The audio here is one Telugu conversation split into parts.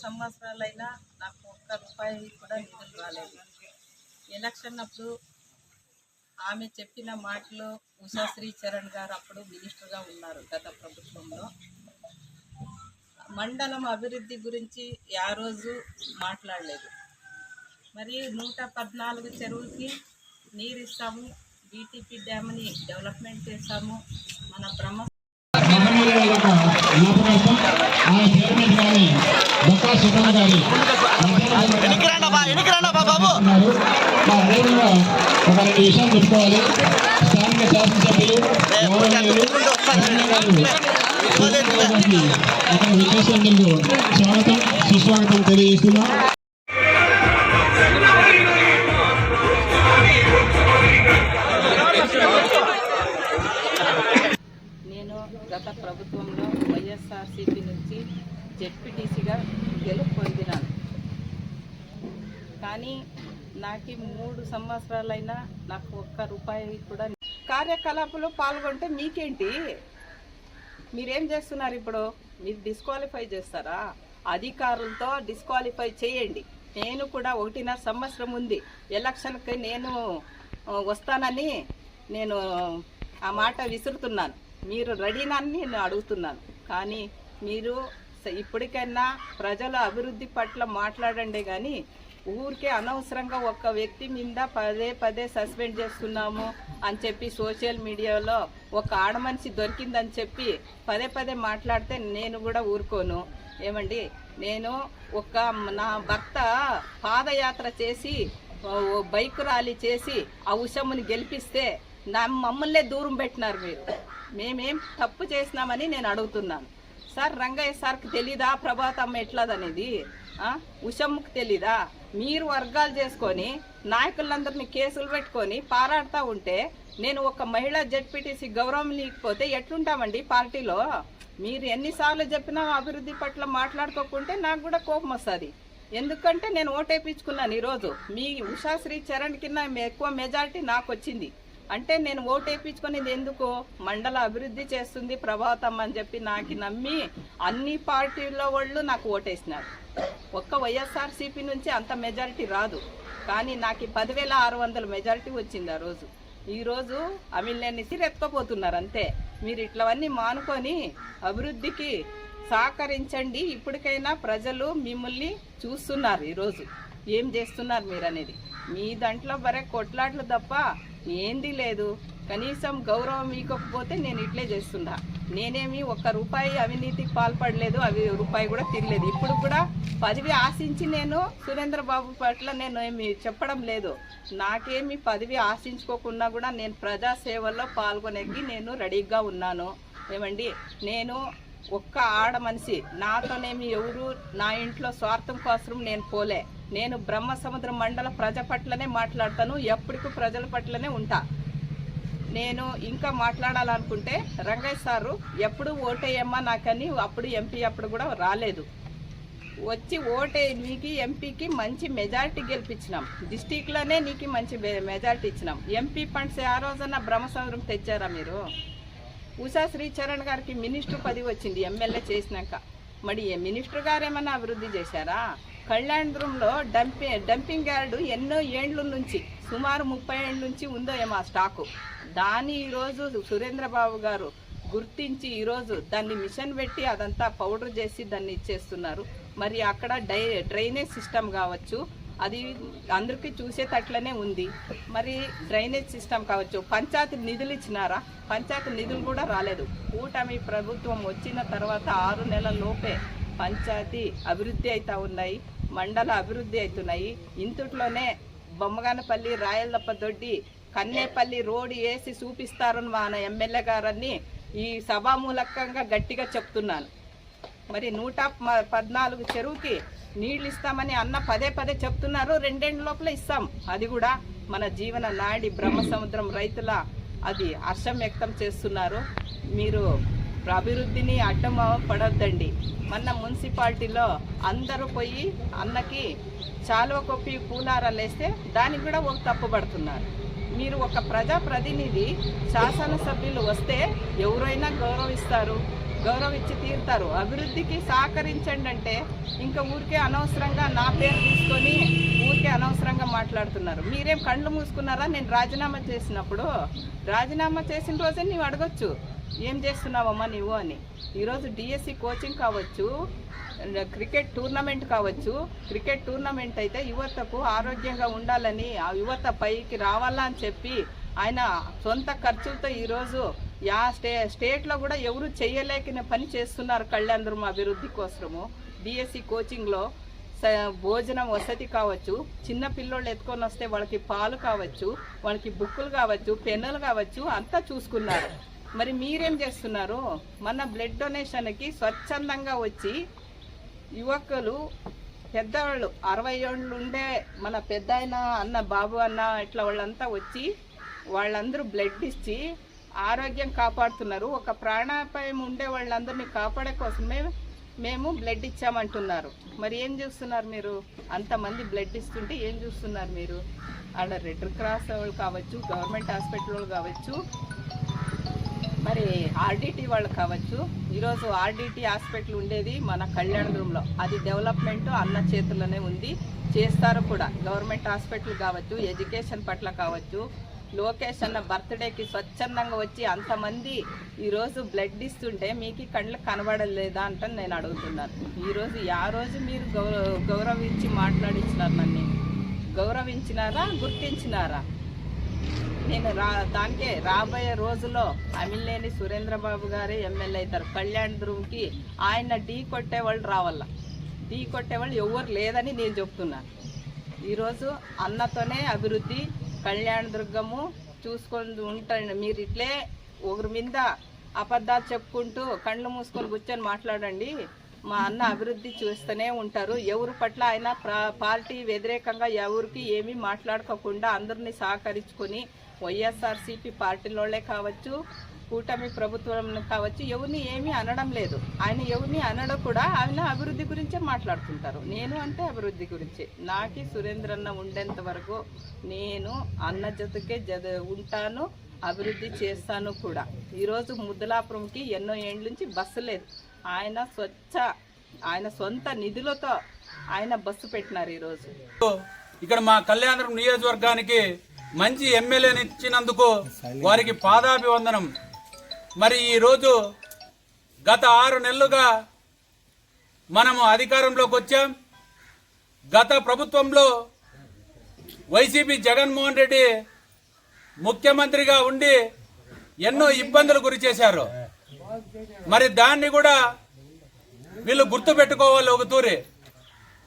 సంవత్సరాలైనా నాకు ఒక్క రూపాయి కూడా నిధులు రాలేదు. ఎలక్షన్ అప్పుడు ఆమె చెప్పిన మాటలు ఉషా శ్రీచరణ్ గారు అప్పుడు మినిస్టర్గా ఉన్నారు గత ప్రభుత్వంలో. మండలం అభివృద్ధి గురించి ఆ రోజు మాట్లాడలేదు. మరి 114 చెరువులకి నీరు ఇస్తాము, బీటీపీ డ్యామ్ని డెవలప్మెంట్ చేస్తాము, మన బ్రహ్మ విషయం చెప్పుకోవాలి. స్థానిక శాసనసభ్యులు విశేషంగా స్వాగతం సుస్వాగతం తెలియజేస్తున్నా. నేను గత ప్రభుత్వంలో వైఎస్ఆర్సీపీ నుంచి జెడ్పీటీసీగా గెలుపు పొందినాను. కానీ నాకు 3 సంవత్సరాలైనా నాకు ఒక్క రూపాయి కూడా కార్యకలాపాలు పాల్గొంటే మీకేంటి? మీరేం చేస్తున్నారు? ఇప్పుడు మీరు డిస్క్వాలిఫై చేస్తారా? అధికారులతో డిస్క్వాలిఫై చేయండి. నేను కూడా 1.5 సంవత్సరం ఉంది ఎలక్షన్కి నేను వస్తానని నేను ఆ మాట విసురుతున్నాను. మీరు రెడీనని నేను అడుగుతున్నాను. కానీ మీరు ఇప్పటికైనా ప్రజల అభివృద్ధి పట్ల మాట్లాడండి. కానీ ఊరికే అనవసరంగా ఒక్క వ్యక్తి మీద పదే సస్పెండ్ చేస్తున్నాము అని చెప్పి సోషల్ మీడియాలో ఒక ఆడమనిషి దొరికిందని చెప్పి పదే మాట్లాడితే నేను కూడా ఊరుకోను. ఏమండి, నేను నా భర్త పాదయాత్ర చేసి బైక్ ర్యాలీ చేసి ఆ ఉషమ్ముని గెలిపిస్తే మమ్మల్నే దూరం పెట్టినారు మీరు. మేమేం తప్పు చేసినామని నేను అడుగుతున్నాను. సార్, రంగయ్య సార్కి తెలీదా ప్రభాతమ్మ ఎట్లాదనేది? ఉషమ్మకు తెలీదా? మీరు వర్గాలు చేసుకొని నాయకులందరినీ కేసులు పెట్టుకొని పారాడుతూ ఉంటే నేను ఒక మహిళా జెడ్పీటీసీ గౌరవం లేకపోతే ఎట్లుంటామండి పార్టీలో? మీరు ఎన్నిసార్లు చెప్పినా అభివృద్ధి పట్ల మాట్లాడుకోకుంటే నాకు కూడా కోపం వస్తుంది. ఎందుకంటే నేను ఓటేపించుకున్నాను. ఈరోజు మీ ఉషా శ్రీచరణ్ కింద ఎక్కువ మెజారిటీ నాకు వచ్చింది అంటే నేను ఓటేపించుకునేది ఎందుకు? మండల అభివృద్ధి చేస్తుంది ప్రభాతం అని చెప్పి నాకు నమ్మి అన్ని పార్టీల వాళ్ళు నాకు ఓటేసినారు. ఒక్క వైఎస్ఆర్సీపీ నుంచి అంత మెజారిటీ రాదు. కానీ నాకు 10,600 మెజారిటీ వచ్చింది ఆ రోజు. ఈరోజు అమిలేని సిరెత్తుకోపోతున్నారు అంతే. మీరు ఇట్లవన్నీ మానుకొని అభివృద్ధికి సహకరించండి. ఇప్పటికైనా ప్రజలు మిమ్మల్ని చూస్తున్నారు. ఈరోజు ఏం చేస్తున్నారు మీరు అనేది. మీ దాంట్లో బరే కొట్లాట్లు తప్ప ఏంది లేదు. కనీసం గౌరవం ఇవ్వకపోతే నేను ఇట్లే చేస్తున్నా. నేనేమి ఒక్క రూపాయి అవినీతికి పాల్పడలేదు, రూపాయి కూడా తినలేదు. ఇప్పుడు కూడా పదవి ఆశించి నేను సురేంద్రబాబు పట్ల నేను ఏమి చెప్పడం లేదు. నాకేమి పదవి ఆశించుకోకుండా కూడా నేను ప్రజాసేవల్లో పాల్గొనేకి నేను రెడీగా ఉన్నాను. ఏమండి, నేను ఒక్క ఆడ మనిషి, నాతోనేమి ఎవరు నా ఇంట్లో స్వార్థం కోసం నేను పోలే. నేను బ్రహ్మసముద్రం మండల ప్రజల పట్లనే మాట్లాడతాను, ఎప్పటికీ ప్రజల పట్లనే ఉంటా. నేను ఇంకా మాట్లాడాలనుకుంటే రంగయ్య సారు ఎప్పుడు ఓటేయమ్మా నాకని అప్పుడు ఎంపీ అప్పుడు కూడా రాలేదు. వచ్చి ఓటే నీకు ఎంపీకి మంచి మెజారిటీ గెలిపించినాం. డిస్టిక్లోనే నీకు మంచి మెజారిటీ ఇచ్చినాం. ఎంపీ ఫండ్స్ ఆ రోజున బ్రహ్మసముద్రం తెచ్చారా మీరు? ఉషా శ్రీచరణ్ గారికి మినిస్టర్ పదవి వచ్చింది ఎమ్మెల్యే చేసినాక. మరి మినిస్టర్ గారు ఏమన్నా అభివృద్ధి చేశారా? కళ్యాణదుర్గంలో డంపింగ్ యార్డు ఎన్నో ఏండ్ల నుంచి సుమారు 30 ఏళ్ళ నుంచి ఉందో ఏమో ఆ స్టాకు. దాన్ని ఈరోజు సురేంద్రబాబు గారు గుర్తించి ఈరోజు దాన్ని మిషన్ పెట్టి అదంతా పౌడర్ చేసి దాన్ని ఇచ్చేస్తున్నారు. మరి అక్కడ డ్రైనేజ్ సిస్టమ్ కావచ్చు, అది అందరికీ చూసేటట్లనే ఉంది. మరి డ్రైనేజ్ సిస్టమ్ కావచ్చు, పంచాయతీ నిధులు ఇచ్చినారా? పంచాయతీ నిధులు కూడా రాలేదు. కూటమి ప్రభుత్వం వచ్చిన తర్వాత 6 నెలల లోపే పంచాయతీ అభివృద్ధి అవుతూ ఉన్నాయి, మండల అభివృద్ధి అవుతున్నాయి. ఇంతట్లోనే బొమ్మగానపల్లి, రాయలదప్ప దొడ్డి, కన్నేపల్లి రోడ్డు వేసి చూపిస్తారని మన ఎమ్మెల్యే గారని ఈ సభామూలకంగా గట్టిగా చెప్తున్నాను. మరి 114 చెరువుకి నీళ్ళు ఇస్తామని అన్న పదే చెప్తున్నారు. 2 ఏళ్ళ లోపల ఇస్తాం. అది కూడా మన జీవన నాడి బ్రహ్మసముద్రం రైతుల అది హర్షం వ్యక్తం చేస్తున్నారు. మీరు అభివృద్ధిని అడ్డం పడొద్దండి. మొన్న మున్సిపాలిటీలో అందరూ పోయి అన్నకి చాలువ కొప్పి పూలారాలు వేస్తే దానికి కూడా ఒక తప్పుపడుతున్నారు. మీరు ఒక ప్రజాప్రతినిధి శాసనసభ్యులు వస్తే ఎవరైనా గౌరవిస్తారు. గౌరవించి తీరుతారు. అభివృద్ధికి సహకరించండి అంటే ఇంకా ఊరికే అనవసరంగా నా పేరు తీసుకొని ఊరికే అనవసరంగా మాట్లాడుతున్నారు. మీరేం కళ్ళు మూసుకున్నారా? నేను రాజీనామా చేసినప్పుడు, రాజీనామా చేసిన రోజే నీవు అడగొచ్చు ఏం చేస్తున్నావమ్మా నీవు అని. ఈరోజు డిఎస్సి కోచింగ్ కావచ్చు, క్రికెట్ టోర్నమెంట్ కావచ్చు. క్రికెట్ టోర్నమెంట్ అయితే యువతకు ఆరోగ్యంగా ఉండాలని, ఆ యువత పైకి రావాలా అని చెప్పి ఆయన సొంత ఖర్చులతో ఈరోజు స్టేట్లో కూడా ఎవరు చేయలేకనే పని చేస్తున్నారు. కళ్యాణదుర్గం అభివృద్ధి కోసము డిఎస్సి కోచింగ్లో భోజనం వసతి కావచ్చు, చిన్న పిల్లోళ్ళు ఎత్తుకొని వస్తే వాళ్ళకి పాలు కావచ్చు, వాళ్ళకి బుక్కులు కావచ్చు, పెన్నులు కావచ్చు, అంతా చూసుకున్నారు. మరి మీరేం చేస్తున్నారు? మన బ్లడ్ డొనేషన్కి స్వచ్ఛందంగా వచ్చి యువకులు, పెద్దవాళ్ళు 60 ఏళ్ళు ఉండే మన పెద్ద అన్న బాబు అన్న ఇట్లా వాళ్ళంతా వచ్చి వాళ్ళందరూ బ్లడ్ ఇచ్చి ఆరోగ్యం కాపాడుతున్నారు. ఒక ప్రాణాపాయం ఉండే వాళ్ళందరినీ కాపాడే కోసమే మేము బ్లడ్ ఇచ్చామంటున్నారు. మరి ఏం చూస్తున్నారు మీరు? అంతమంది బ్లడ్ ఇస్తుంటే ఏం చూస్తున్నారు మీరు? ఆడ రెడ్ క్రాస్ వాళ్ళు కావచ్చు, గవర్నమెంట్ హాస్పిటల్ వాళ్ళు కావచ్చు, మరి ఆర్డిటి వాళ్ళు కావచ్చు. ఈరోజు ఆర్డిటి హాస్పిటల్ ఉండేది మన కళ్యాణదుర్గంలో, అది డెవలప్మెంట్ అన్న చేతుల్లోనే ఉంది, చేస్తారు కూడా. గవర్నమెంట్ హాస్పిటల్ కావచ్చు, ఎడ్యుకేషన్ పట్ల కావచ్చు, లోకేష్ అన్న బర్త్డేకి స్వచ్ఛందంగా వచ్చి అంతమంది ఈరోజు బ్లడ్ ఇస్తుంటే మీకు కళ్ళకు కనబడలేదా అంటే నేను అడుగుతున్నాను. ఈరోజు రోజు మీరు గౌరవించి మాట్లాడించినారు, నన్ను గౌరవించినారా, గుర్తించినారా? నేను దానికే రాబోయే రోజుల్లో అమిలేని సురేంద్రబాబు గారే ఎమ్మెల్యే అవుతారు కళ్యాణదుర్గంకి. ఆయన ఢీ కొట్టేవాళ్ళు రావాల, ఢీ కొట్టేవాళ్ళు ఎవరు లేదని నేను చెప్తున్నాను. ఈరోజు అన్నతోనే అభివృద్ధి. కళ్యాణదుర్గము చూసుకొని ఉంటాను. మీరు ఇట్లే ఒకరి మీద అబద్ధాలు చెప్పుకుంటూ కళ్ళు మూసుకొని కూర్చొని మాట్లాడండి. మా అన్న అభివృద్ధి చూస్తూనే ఉంటారు. ఎవరి పట్ల ఆయన పార్టీ వ్యతిరేకంగా ఎవరికి ఏమీ మాట్లాడుకోకుండా అందరినీ సహకరించుకొని వైఎస్ఆర్సీపీ పార్టీలోనే కావచ్చు, కూటమి ప్రభుత్వం కావచ్చు, ఎవరిని ఏమీ అనడం లేదు. ఆయన ఎవరిని అనడం కూడా ఆయన అభివృద్ధి గురించే మాట్లాడుతుంటారు. నేను అంటే అభివృద్ధి గురించి. నాకి సురేంద్రన్న ఉండేంత వరకు నేను అన్న జతకే ఉంటాను, అభివృద్ధి చేస్తాను కూడా. ఈరోజు ముద్దలాపురంకి ఎన్నో ఏళ్ళ నుంచి బస్సు లేదు. ఆయన సొంత నిధులతో ఆయన బస్సు పెట్టినారు. ఈరోజు ఇక్కడ మా కళ్యాణదుర్గం నియోజకవర్గానికి మంచి ఎమ్మెల్యేని ఇచ్చినందుకు వారికి పాదాభివందనం. మరి ఈరోజు గత 6 నెలలుగా మనము అధికారంలోకి వచ్చాం. గత ప్రభుత్వంలో వైసీపీ జగన్మోహన్ రెడ్డి ముఖ్యమంత్రిగా ఉండి ఎన్నో ఇబ్బందులు గురి చేశారు. మరి దాన్ని కూడా వీళ్ళు గుర్తుపెట్టుకోవాలి ఒక తూరి.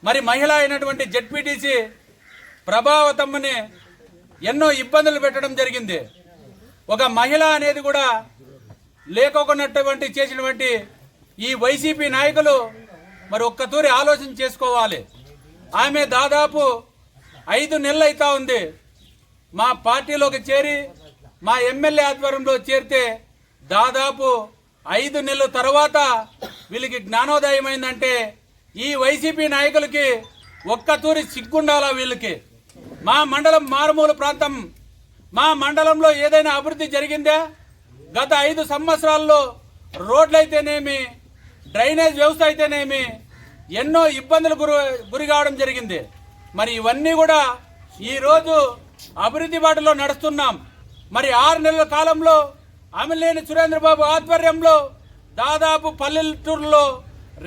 మరి మహిళ అయినటువంటి జెడ్పీటీసీ ప్రభావతమ్మని ఎన్నో ఇబ్బందులు పెట్టడం జరిగింది. ఒక మహిళ అనేది కూడా లేకోకున్నటువంటి చేసినటువంటి ఈ వైసీపీ నాయకులు మరి ఒక్కతూరి ఆలోచన చేసుకోవాలి. ఆమె దాదాపు 5 నెలలు అవుతా ఉంది మా పార్టీలోకి చేరి, మా ఎమ్మెల్యే ఆధ్వర్యంలో చేరితే దాదాపు 5 నెలల తర్వాత వీళ్ళకి జ్ఞానోదయం అయిందంటే ఈ వైసీపీ నాయకులకి ఒక్కతూరి సిగ్గుండాలా వీళ్ళకి. మా మండలం మారుమూల ప్రాంతం, మా మండలంలో ఏదైనా అభివృద్ధి జరిగిందా? గత 5 సంవత్సరాల్లో రోడ్లైతేనేమి, డ్రైనేజ్ వ్యవస్థ అయితేనేమి ఎన్నో ఇబ్బందులు గురి కావడం జరిగింది. మరి ఇవన్నీ కూడా ఈరోజు అభివృద్ధి బాటలో నడుస్తున్నాం. మరి 6 నెలల కాలంలో అమిలేని సురేంద్రబాబు ఆధ్వర్యంలో దాదాపు పల్లెటూరులో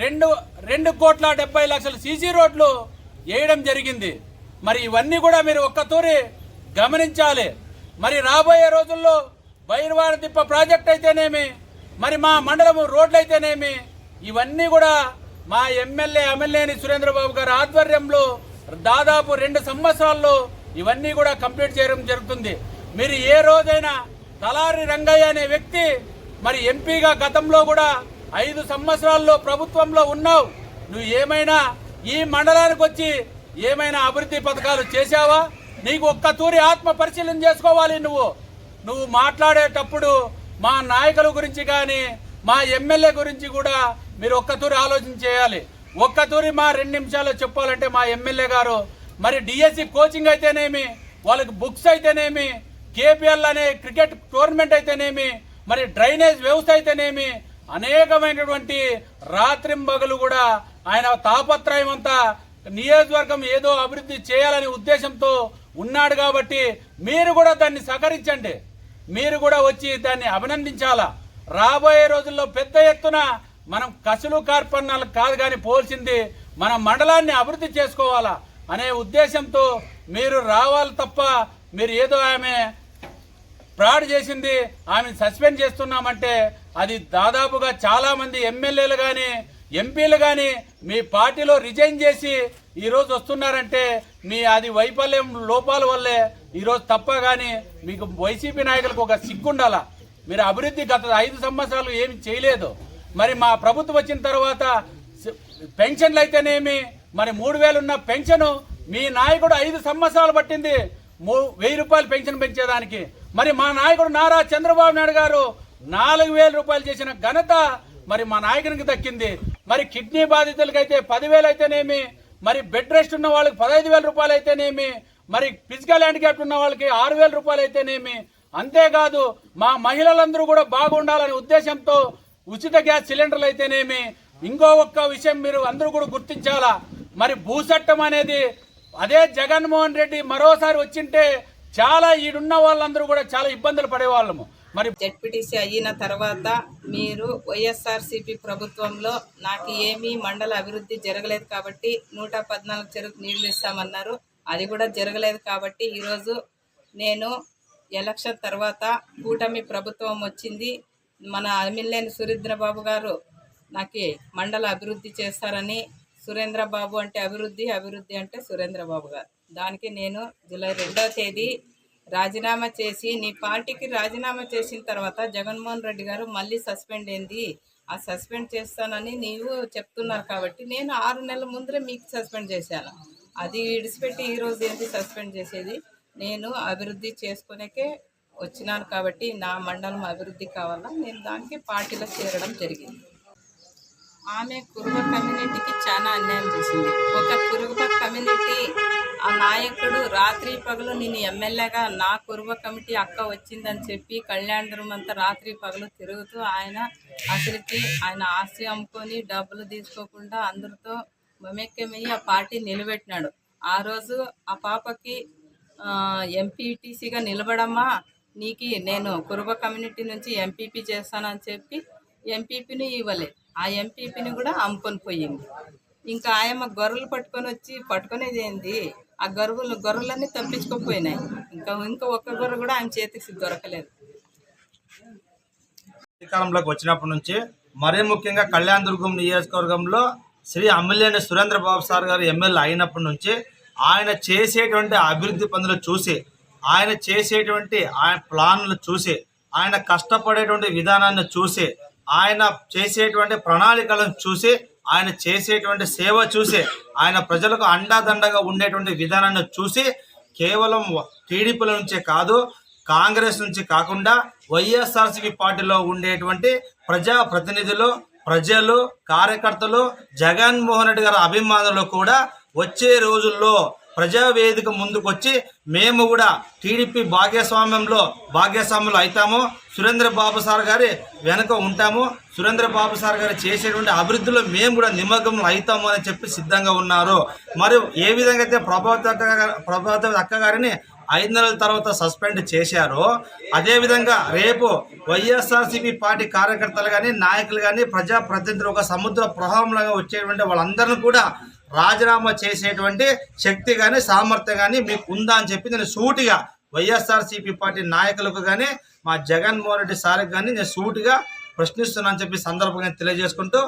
2,70,00,000 సీసీ రోడ్లు వేయడం జరిగింది. మరి ఇవన్నీ కూడా మీరు ఒక్కతూరి గమనించాలి. మరి రాబోయే రోజుల్లో బైర్వాడ తిప్ప ప్రాజెక్ట్ అయితేనేమి, మరి మా మండలం రోడ్లు అయితేనేమి, ఇవన్నీ కూడా మా ఎమ్మెల్యే అమిలేని సురేంద్రబాబు గారి ఆధ్వర్యంలో దాదాపు 2 సంవత్సరాల్లో ఇవన్నీ కూడా కంప్లీట్ చేయడం జరుగుతుంది. మీరు ఏ రోజైనా తలారి రంగయ్య అనే వ్యక్తి మరి ఎంపీగా గతంలో కూడా 5 సంవత్సరాల్లో ప్రభుత్వంలో ఉన్నావు. నువ్వు ఏమైనా ఈ మండలానికి వచ్చి ఏమైనా అభివృద్ధి పథకాలు చేశావా? నీకు ఒక్కతూరి ఆత్మ పరిశీలన చేసుకోవాలి. నువ్వు మాట్లాడేటప్పుడు మా నాయకుల గురించి కానీ మా ఎమ్మెల్యే గురించి కూడా మీరు ఒక్కతూరి ఆలోచన చేయాలి. ఒక్కతూరి మా 2 నిమిషాలు చెప్పాలంటే మా ఎమ్మెల్యే గారు మరి డిఎస్సి కోచింగ్ అయితేనేమి, వాళ్ళకి బుక్స్ అయితేనేమి, కేపీఎల్ అనే క్రికెట్ టోర్నమెంట్ అయితేనేమి, మరి డ్రైనేజ్ వ్యవస్థ అయితేనేమి, అనేకమైనటువంటి రాత్రింబగలు కూడా ఆయన తాపత్రయం అంతా నియోజకవర్గం ఏదో అభివృద్ధి చేయాలనే ఉద్దేశంతో ఉన్నాడు. కాబట్టి మీరు కూడా దాన్ని సహకరించండి, మీరు కూడా వచ్చి దాన్ని అభినందించాలా. రాబోయే రోజుల్లో పెద్ద ఎత్తున మనం కసులు కార్పణ్యాలు కాదు కానీ పోల్చింది మన మండలాన్ని అభివృద్ధి చేసుకోవాలా అనే ఉద్దేశంతో మీరు రావాలి తప్ప మీరు ఏదో ఆమె ఫ్రాడ్ చేసింది ఆమెను సస్పెండ్ చేస్తున్నామంటే అది దాదాపుగా చాలామంది ఎమ్మెల్యేలు కానీ ఎంపీలు కానీ మీ పార్టీలో రిజైన్ చేసి ఈరోజు వస్తున్నారంటే మీ అది వైఫల్యం లోపాల వల్లే ఈరోజు తప్ప కానీ మీకు వైసీపీ నాయకులకు ఒక సిగ్గుండాలా. మీరు అభివృద్ధి గత 5 సంవత్సరాలు ఏమి చేయలేదు. మరి మా ప్రభుత్వం వచ్చిన తర్వాత పెన్షన్లు అయితేనేమి మరి 3,000 ఉన్న పెన్షన్ మీ నాయకుడు 5 సంవత్సరాలు పట్టింది 1,000 రూపాయలు పెన్షన్ పెంచేదానికి. మరి మా నాయకుడు నారా చంద్రబాబు నాయుడు గారు 4,000 రూపాయలు చేసిన ఘనత మరి మా నాయకునికి దక్కింది. మరి కిడ్నీ బాధితులకైతే 10,000 అయితేనేమి, మరి బెడ్ రెస్ట్ ఉన్న వాళ్ళకి 15,000 రూపాయలు అయితేనేమి, మరి ఫిజికల్ హ్యాండిక్యాప్ట్ ఉన్న వాళ్ళకి 6,000 రూపాయలు అయితేనేమి. అంతేకాదు మా మహిళలందరూ కూడా బాగుండాలనే ఉద్దేశంతో ఉచిత గ్యాస్ సిలిండర్లు అయితేనేమి. ఇంకో ఒక్క విషయం మీరు అందరూ కూడా గుర్తించాలా, మరి భూచట్టం అనేది అదే జగన్మోహన్ రెడ్డి మరోసారి వచ్చింటే చాలా ఈడున్న వాళ్ళందరూ కూడా చాలా ఇబ్బందులు పడేవాళ్ళము. మరి జెడ్పీటీసీ అయిన తర్వాత మీరు వైఎస్ఆర్సీపీ ప్రభుత్వంలో నాకు ఏమీ మండల అభివృద్ధి జరగలేదు కాబట్టి 114 చెరుకు నీళ్లు ఇస్తామన్నారు, అది కూడా జరగలేదు. కాబట్టి ఈరోజు నేను ఎలక్షన్ తర్వాత కూటమి ప్రభుత్వం వచ్చింది, మన అమిలేని సురేంద్రబాబు గారు నాకు మండల అభివృద్ధి చేస్తారని, సురేంద్రబాబు అంటే అభివృద్ధి, అభివృద్ధి అంటే సురేంద్రబాబు గారు, దానికి నేను జూలై 2వ తేదీ రాజీనామా చేసి నీ పార్టీకి రాజీనామా చేసిన తర్వాత జగన్మోహన్ రెడ్డి గారు మళ్ళీ సస్పెండ్ అయింది, ఆ సస్పెండ్ చేస్తానని నీవు చెప్తున్నారు కాబట్టి నేను 6 నెలల ముందరే మీకు సస్పెండ్ చేశాను. అది విడిచిపెట్టి ఈరోజు ఏంటి సస్పెండ్ చేసేది? నేను అభివృద్ధి చేసుకునేకే వచ్చినాను కాబట్టి నా మండలం అభివృద్ధి కావాలా, నేను దానికి పార్టీలో చేరడం జరిగింది. ఆమె కురుబ కమ్యూనిటీకి చాలా అన్యాయం చేసింది. ఒక కురుబ కమ్యూనిటీ ఆ నాయకుడు రాత్రి పగలు నేను ఎమ్మెల్యేగా నా కురుబ కమిటీ అక్క వచ్చిందని చెప్పి కళ్యాణదుర్గం అంతా రాత్రి పగలు తిరుగుతూ ఆయన అసలుకి ఆయన ఆస్తి అమ్ముకొని డబ్బులు తీసుకోకుండా అందరితో మమేక్యమయ్యి ఆ పార్టీ నిలబెట్టినాడు. ఆ రోజు ఆ పాపకి ఎంపీటీసీగా నిలబడమ్మా, నీకు నేను కురుబ కమ్యూనిటీ నుంచి ఎంపీపీ చేస్తానని చెప్పి ఎంపీపీని ఇవ్వలేదు, ఆ ఎంపీపీని కూడా అమ్ముకొని పోయింది. ఇంకా ఆయమ్మ గొర్రెలు పట్టుకునేది ఏంది, ఆ గొర్రెలన్నీ తప్పించుకోపోయినాయి. ఇంకా ఒక్క గొర్రె కూడా ఆయన చేతికి దొరకలేదు. అధికారంలోకి వచ్చినప్పటి నుంచి మరీ ముఖ్యంగా కళ్యాణదుర్గం నియోజకవర్గంలో శ్రీ అమ్మిలేని సురేంద్రబాబు సార్ గారు ఎమ్మెల్యే అయినప్పటి నుంచి ఆయన చేసేటువంటి అభివృద్ధి పనులు చూసి, ఆయన చేసేటువంటి ఆయన ప్లాన్లు చూసి, ఆయన కష్టపడేటువంటి విధానాన్ని చూసి, ఆయన చేసేటువంటి ప్రణాళికలను చూసి, ఆయన చేసేటువంటి సేవ చూసి, ఆయన ప్రజలకు అండాదండగా ఉండేటువంటి విధానాన్ని చూసి కేవలం టీడీపీల నుంచే కాదు, కాంగ్రెస్ నుంచి కాకుండా వైఎస్ఆర్సీపీ పార్టీలో ఉండేటువంటి ప్రజాప్రతినిధులు, ప్రజలు, కార్యకర్తలు, జగన్మోహన్ రెడ్డి గారి అభిమానులు కూడా వచ్చే రోజుల్లో ప్రజావేదిక ముందుకొచ్చి మేము కూడా టీడీపీ భాగస్వామ్యంలో అవుతాము, సురేంద్రబాబు సార్ గారి వెనుక ఉంటాము, సురేంద్రబాబు సార్ గారు చేసేటువంటి అభివృద్ధిలో మేము కూడా నిమగ్నం అవుతాము అని చెప్పి సిద్ధంగా ఉన్నారు. మరియు ఏ విధంగా అయితే ప్రభావతి అక్క గారిని 5 నెలల తర్వాత సస్పెండ్ చేశారో అదేవిధంగా రేపు వైఎస్ఆర్సీపీ పార్టీ కార్యకర్తలు కానీ నాయకులు కానీ ప్రజాప్రతినిధులు ఒక సముద్ర ప్రవాహంలాగా వచ్చేటువంటి వాళ్ళందరినీ కూడా రాజీనామా చేసేటువంటి శక్తి కానీ సామర్థ్యం కానీ మీకు ఉందా అని చెప్పి నేను సూటిగా వైఎస్ఆర్సీపీ పార్టీ నాయకులకు కానీ మా జగన్మోహన్ రెడ్డి సార్కి కానీ నేను సూటిగా ప్రశ్నిస్తున్నానని చెప్పి సందర్భంగా తెలియజేసుకుంటూ